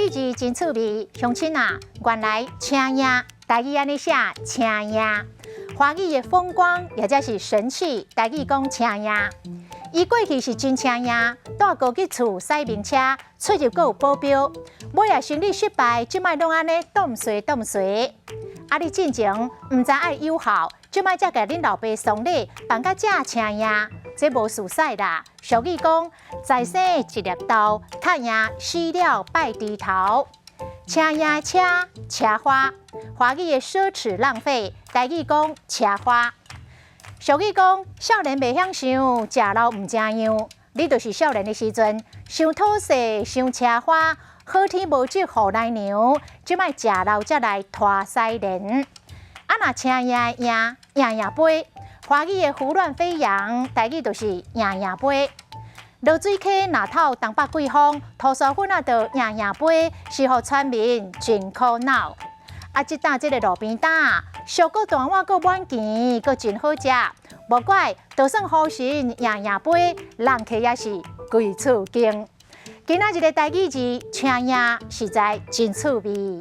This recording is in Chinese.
语字真趣味，乡亲啊，原来青叶台语安尼写青叶，华语的风光也则是神器，台语讲青叶。伊过去是真青叶，带高级厝驶名车，出入阁有保镖。尾也生理失败，即摆拢安尼冻碎。啊，你进前唔知爱友好，即摆才甲恁老爸送礼，办甲这青叶，这无事使啦。俗语讲，在生一粒豆，太阳死了拜低头。青叶车花，华语的奢侈浪费，台语讲车花。俗语讲，少年袂晓想，食老唔正样。你就是少年的时阵，想土势，想车花，好天无祝予来娘，即摆食老才来拖西莲。啊，若青叶赢杯，华语的胡乱飞扬，台语就是赢杯。落水溪若透东北季风，涂沙粉啊，就赢杯，是互村民真苦恼。啊，即搭即个路边摊，俗个大碗个满钱，个真好食。无怪，就算好神赢杯，人客也是贵厝惊。今仔日的台语字青叶实在真趣味。